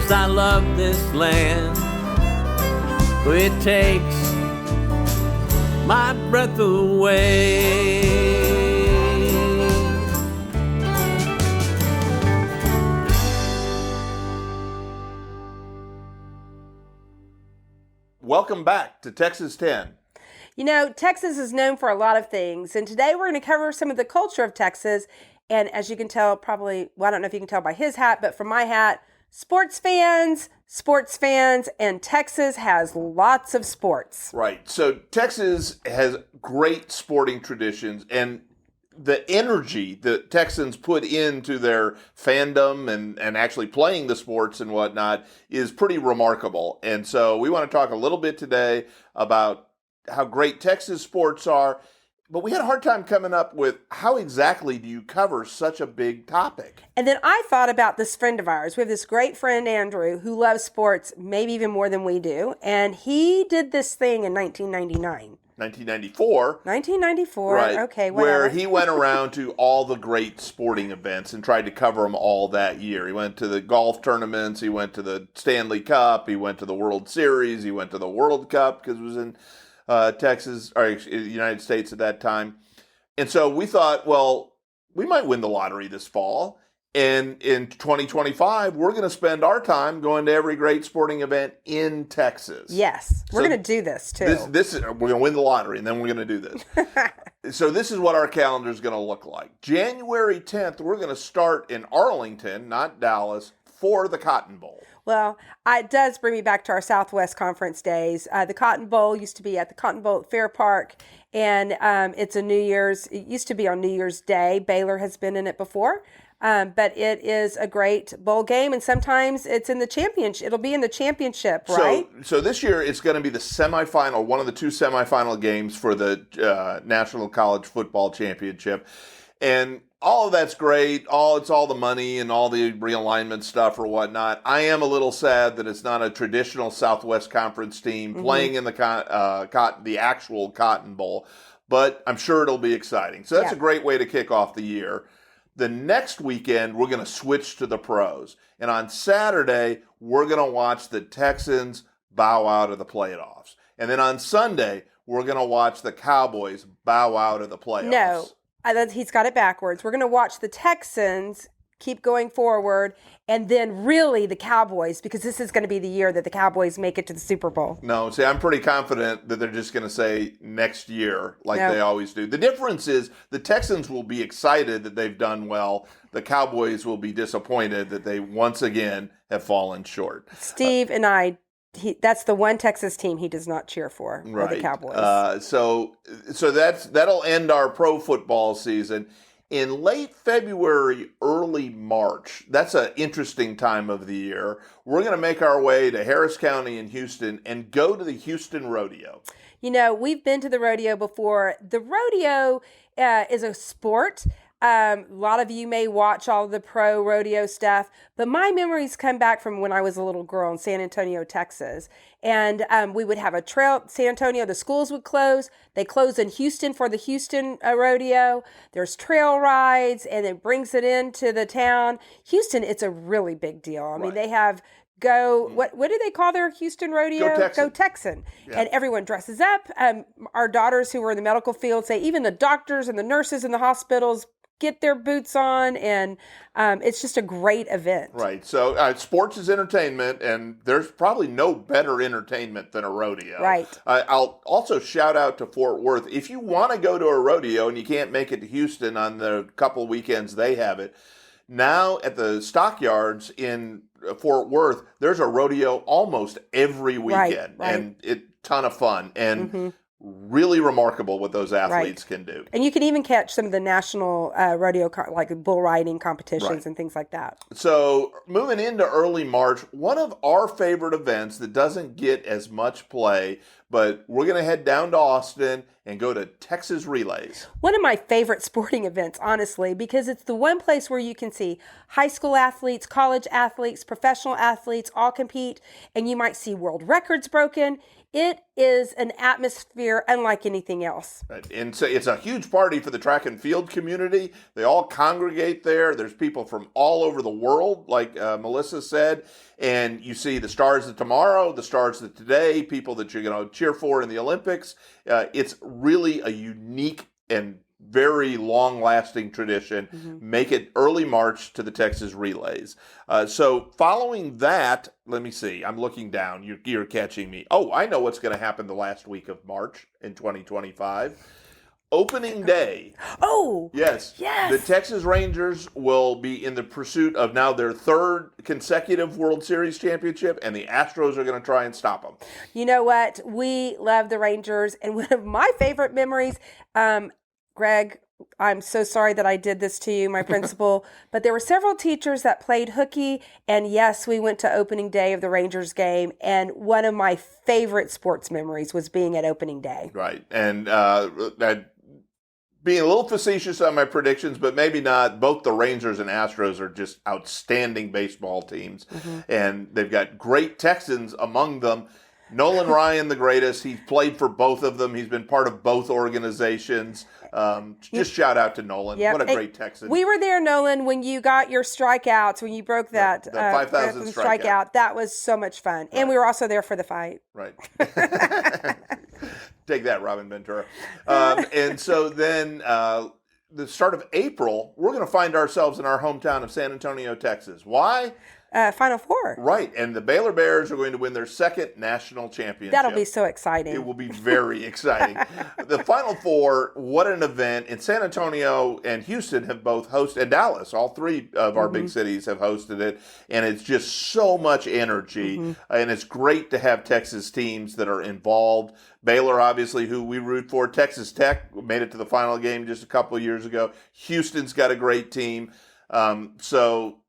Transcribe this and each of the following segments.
Yes, I love this land. It takes my breath away. Welcome back to Texas 10. You know, Texas is known for a lot of things, and today we're going to cover some of the culture of Texas. And as you can tell, probably, well, I don't know if you can tell by his hat, but from my hat, sports fans, and Texas has lots of sports. Right. So Texas has great sporting traditions, and the energy that Texans put into their fandom and actually playing the sports and whatnot is pretty remarkable. And so we want to talk a little bit today about how great Texas sports are, but we had a hard time coming up with how exactly do you cover such a big topic? And then I thought about this friend of ours. We have this great friend, Andrew, who loves sports maybe even more than we do. And he did this thing in 1999. 1994. Right. Okay, whatever. Where he went around to all the great sporting events and tried to cover them all that year. He went to the golf tournaments, he went to the Stanley Cup, he went to the World Series, he went to the World Cup because it was in Texas, or the United States at that time. And so we thought, well, we might win the lottery this fall. And in 2025, we're going to spend our time going to every great sporting event in Texas. Yes, we're going to do this too. We're going to win the lottery, and then we're going to do this. So this is what our calendar is going to look like. January 10th, we're going to start in Arlington, not Dallas, for the Cotton Bowl. Well, it does bring me back to our Southwest Conference days. The Cotton Bowl used to be at the Cotton Bowl at Fair Park, and it used to be on New Year's Day. Baylor has been in it before. But it is a great bowl game, and sometimes it's in the championship. It'll be in the championship, right? So this year it's going to be the semifinal, one of the two semifinal games for the National College Football Championship, and all of that's great. It's all the money and all the realignment stuff or whatnot. I am a little sad that it's not a traditional Southwest Conference team playing in the actual Cotton Bowl, but I'm sure it'll be exciting. So that's a great way to kick off the year. The next weekend, we're going to switch to the pros. And on Saturday, we're going to watch the Texans bow out of the playoffs. And then on Sunday, we're going to watch the Cowboys bow out of the playoffs. No, he's got it backwards. We're going to watch the Texans keep going forward, and then really the Cowboys, because this is going to be the year that the Cowboys make it to the Super Bowl. No, see, I'm pretty confident that they're just going to say next year like they always do. The difference is the Texans will be excited that they've done well. The Cowboys will be disappointed that they once again have fallen short. Steve and I, that's the one Texas team he does not cheer for, right. The Cowboys. So that'll end our pro football season. In late February, early March, that's an interesting time of the year, we're going to make our way to Harris County in Houston and go to the Houston Rodeo. You know, we've been to the rodeo before. The rodeo is a sport. A lot of you may watch all the pro rodeo stuff, but my memories come back from when I was a little girl in San Antonio, Texas. And we would have a trail. San Antonio, the schools would close. They close in Houston for the Houston rodeo. There's trail rides, and it brings it into the town. Houston, it's a really big deal. I mean, they have what do they call their Houston rodeo? Go Texan. Yeah. And everyone dresses up. Our daughters who were in the medical field say even the doctors and the nurses in the hospitals get their boots on, and it's just a great event. Right. So sports is entertainment, and there's probably no better entertainment than a rodeo. Right. I'll also shout out to Fort Worth. If you want to go to a rodeo and you can't make it to Houston on the couple weekends they have it, now at the stockyards in Fort Worth, there's a rodeo almost every weekend, right. And it's a ton of fun. And really remarkable what those athletes can do. And you can even catch some of the national rodeo, like bull riding competitions and things like that. So moving into early March, one of our favorite events that doesn't get as much play, but we're going to head down to Austin and go to Texas Relays. One of my favorite sporting events, honestly, because it's the one place where you can see high school athletes, college athletes, professional athletes all compete, and you might see world records broken. It is an atmosphere unlike anything else. Right. And so it's a huge party for the track and field community. They all congregate there. There's people from all over the world, like Melissa said. And you see the stars of tomorrow, the stars of today, people that you're going to cheer for in the Olympics. It's really a unique and very long-lasting tradition. Make it early March to the Texas Relays. So following that, let me see. I'm looking down. You're catching me. Oh, I know what's going to happen the last week of March in 2025. Opening day. Oh, yes. Yes. The Texas Rangers will be in the pursuit of now their third consecutive World Series championship, and the Astros are going to try and stop them. You know what? We love the Rangers, and one of my favorite memories, Greg, I'm so sorry that I did this to you, my principal, but there were several teachers that played hooky, and yes, we went to opening day of the Rangers game, and one of my favorite sports memories was being at opening day. Right, and being a little facetious on my predictions, but maybe not, both the Rangers and Astros are just outstanding baseball teams, and they've got great Texans among them. Nolan Ryan, the greatest. He's played for both of them. He's been part of both organizations. Just shout out to Nolan. Yep. What a great Texan. We were there, Nolan, when you got your strikeouts, when you broke that the 5,000 strikeout. That was so much fun. Right. And we were also there for the fight. Right. Take that, Robin Ventura. And so then the start of April, we're going to find ourselves in our hometown of San Antonio, Texas. Why? Final Four. Right, and the Baylor Bears are going to win their second national championship. That'll be so exciting. It will be very exciting. The Final Four, what an event. And San Antonio and Houston have both hosted, and Dallas, all three of our big cities have hosted it. And it's just so much energy. And it's great to have Texas teams that are involved. Baylor, obviously, who we root for. Texas Tech made it to the final game just a couple of years ago. Houston's got a great team. So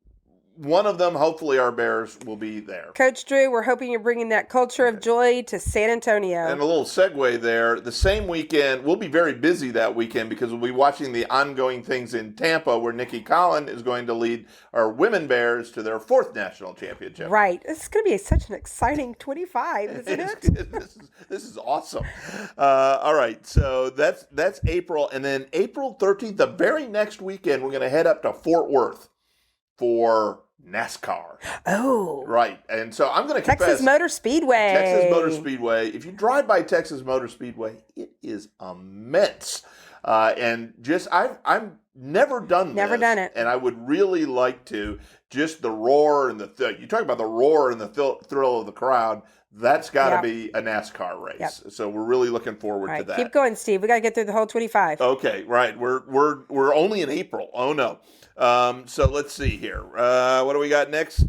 one of them, hopefully our Bears, will be there. Coach Drew, we're hoping you're bringing that culture of joy to San Antonio. And a little segue there. The same weekend, we'll be very busy that weekend because we'll be watching the ongoing things in Tampa where Nikki Collin is going to lead our women Bears to their fourth national championship. Right. It's going to be such an exciting 25, isn't it? This is awesome. All right. So that's April. And then April 13th, the very next weekend, we're going to head up to Fort Worth for NASCAR. Oh. Right. And so I'm going to confess. Texas Motor Speedway. Texas Motor Speedway. If you drive by Texas Motor Speedway, it is immense. And just, I've never done this. Never done it. And I would really like to. Just the roar and you talk about the roar and the thrill of the crowd. That's got to be a NASCAR race. Yep. So we're really looking forward to that. Keep going, Steve. We got to get through the whole 25. Okay, right. We're only in April. Oh no. So let's see here. What do we got next?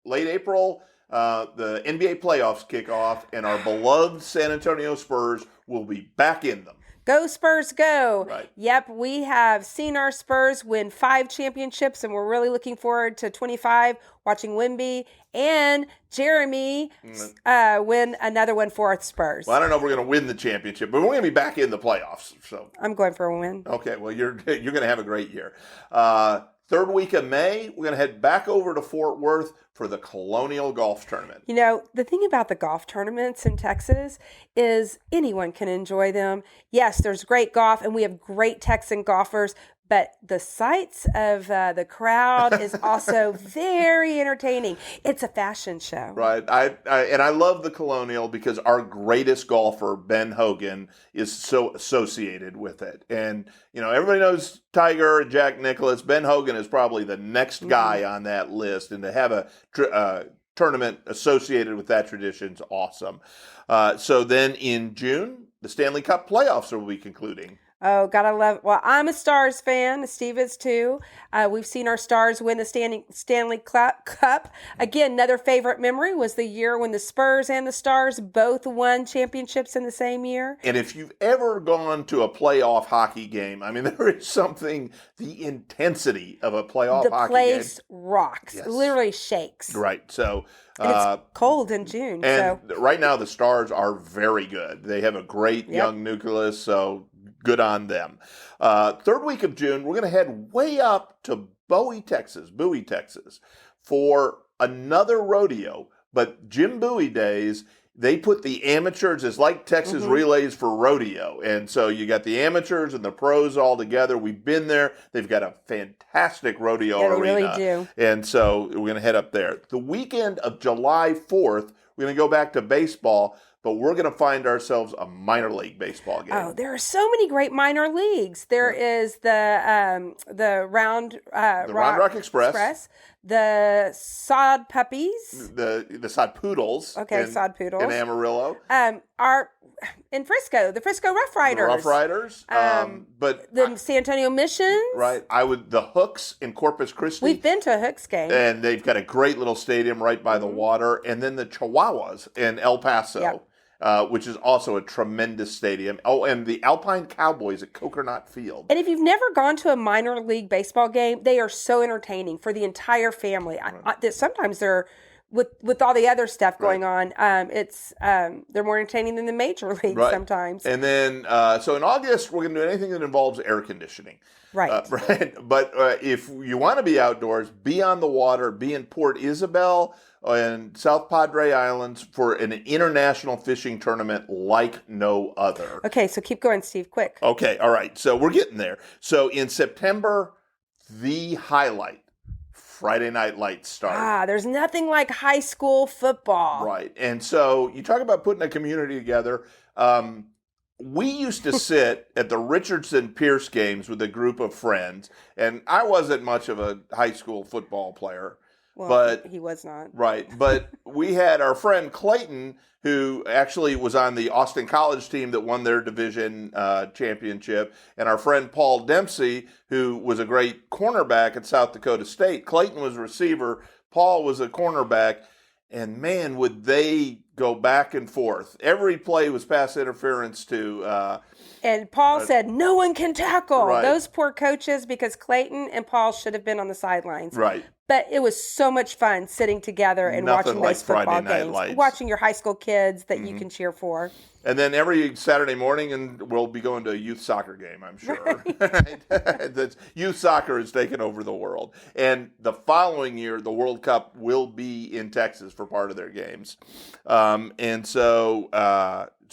Late April, the NBA playoffs kick off, and our beloved San Antonio Spurs will be back in them. Go Spurs, go. Right. Yep, we have seen our Spurs win 5 championships, and we're really looking forward to 25, watching Wemby and Jeremy win another one for our Spurs. Well, I don't know if we're going to win the championship, but we're going to be back in the playoffs. So I'm going for a win. Okay, well, you're going to have a great year. Third week of May, we're going to head back over to Fort Worth for the Colonial Golf Tournament. You know, the thing about the golf tournaments in Texas is anyone can enjoy them. Yes, there's great golf, and we have great Texan golfers, but the sights of the crowd is also very entertaining. It's a fashion show. Right. I love the Colonial because our greatest golfer, Ben Hogan, is so associated with it. And, you know, everybody knows Tiger and Jack Nicklaus. Ben Hogan is probably the next guy on that list. And to have a tournament associated with that tradition is awesome. So then in June, the Stanley Cup playoffs will be concluding. Oh, gotta love. Well, I'm a Stars fan. Steve is too. We've seen our Stars win the Stanley Cup. Again, another favorite memory was the year when the Spurs and the Stars both won championships in the same year. And if you've ever gone to a playoff hockey game, I mean, there is something, the intensity of a playoff hockey game. The place rocks. Yes. Literally shakes. Right. So. And it's cold in June. And right now the Stars are very good. They have a great young nucleus, so good on them. Third week of June, we're going to head way up to Bowie, Texas, for another rodeo, but Jim Bowie Days they put the amateurs, it's like Texas relays for rodeo. And so you got the amateurs and the pros all together. We've been there. They've got a fantastic rodeo arena. They really do. And so we're going to head up there. The weekend of July 4th, we're going to go back to baseball, but we're going to find ourselves a minor league baseball game. Oh, there are so many great minor leagues. There is the Round Rock Express. The Sod Puppies. The Sod Poodles. Okay, Sod Poodles. In Amarillo. Are in Frisco, the Frisco Rough Riders. The Rough Riders. But the San Antonio Missions. Right. The Hooks in Corpus Christi. We've been to a Hooks game. And they've got a great little stadium right by the water. And then the Chihuahuas in El Paso. Yep. Which is also a tremendous stadium. Oh, and the Alpine Cowboys at Coconut Field. And if you've never gone to a minor league baseball game, they are so entertaining for the entire family. Right. Sometimes they're with all the other stuff going on. They're more entertaining than the major league sometimes. And then so in August we're going to do anything that involves air conditioning. Right. But if you want to be outdoors, be on the water, be in Port Isabel and South Padre Islands for an international fishing tournament like no other. Okay, so keep going, Steve, quick. Okay, all right. So we're getting there. So in September, the highlight, Friday Night Lights start. There's nothing like high school football. Right. And so you talk about putting a community together. We used to sit at the Richardson Pierce games with a group of friends, and I wasn't much of a high school football player. Well, but he was not. Right. But we had our friend Clayton, who actually was on the Austin College team that won their division championship, and our friend Paul Dempsey, who was a great cornerback at South Dakota State. Clayton was a receiver. Paul was a cornerback. And, man, would they go back and forth. Every play was pass interference to and Paul said, no one can tackle. Right. Those poor coaches, because Clayton and Paul should have been on the sidelines. Right. But it was so much fun sitting together and watching those football games. Lights. Watching your high school kids that you can cheer for. And then every Saturday morning, and we'll be going to a youth soccer game, I'm sure. Right. Youth soccer has taken over the world. And the following year, the World Cup will be in Texas for part of their games. And so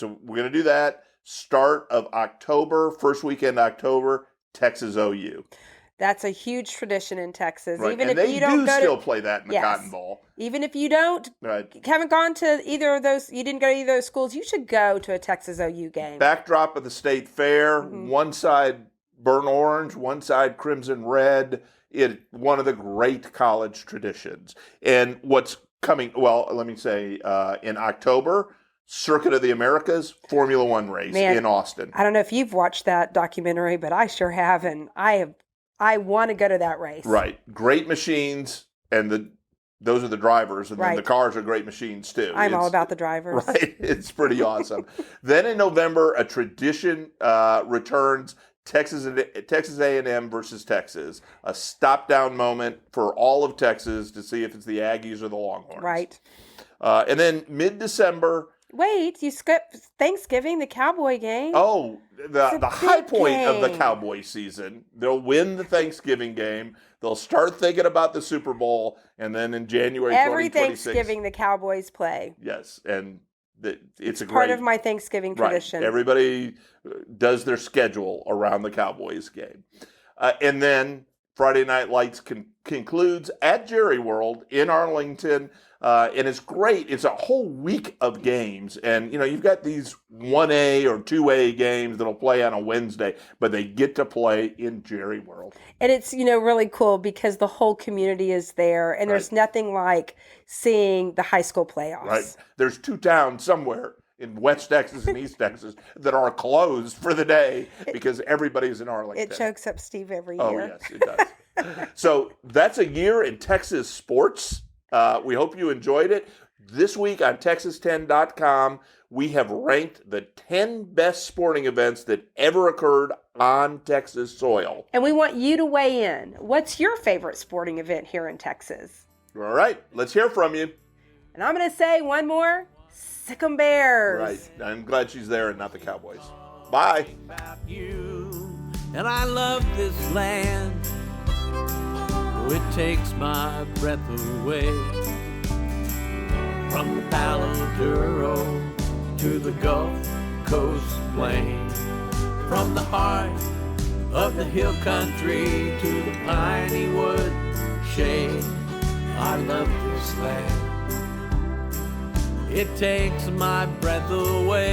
we're going to do that. Start of October, first weekend October, Texas OU. That's a huge tradition in Texas. Right. Even and if they you don't do still play that in the Cotton Bowl. Even if you don't, haven't gone to either of those, you didn't go to either of those schools, you should go to a Texas OU game. Backdrop of the state fair, one side burnt orange, one side crimson red. One of the great college traditions. And what's coming, let me say, in October, Circuit of the Americas, Formula One race in Austin. I don't know if you've watched that documentary, but I sure have, and I want to go to that race. Right. Great machines, and those are the drivers, and then the cars are great machines too. I'm all about the drivers. Right. It's pretty awesome. Then in November, a tradition returns, Texas A&M versus Texas. A stop-down moment for all of Texas to see if it's the Aggies or the Longhorns. Right. And then mid-December... Wait, you skipped Thanksgiving, the Cowboy game. Oh, the high point of the Cowboy season. They'll win the Thanksgiving game. They'll start thinking about the Super Bowl, and then in January 2026... Every Thanksgiving, the Cowboys play. Yes, and it's a great... part of my Thanksgiving tradition. Right. Everybody does their schedule around the Cowboys game. And then Friday Night Lights concludes at Jerry World in Arlington. And it's great. It's a whole week of games. And, you've got these 1A or 2A games that'll play on a Wednesday, but they get to play in Jerry World. And it's, really cool because the whole community is there. And there's nothing like seeing the high school playoffs. Right. There's two towns somewhere in West Texas and East Texas that are closed for the day because everybody's in Arlington. It chokes up Steve every year. Oh, yes, it does. So that's a year in Texas sports. We hope you enjoyed it. This week on Texas10.com, we have ranked the 10 best sporting events that ever occurred on Texas soil. And we want you to weigh in. What's your favorite sporting event here in Texas? All right, let's hear from you. And I'm going to say one more, Sick 'em Bears. Right, I'm glad she's there and not the Cowboys. Bye. About you, and I love this land. It takes my breath away. From the Palo Duro to the Gulf Coast plain, from the heart of the hill country to the piney wood shade, I love this land. It takes my breath away.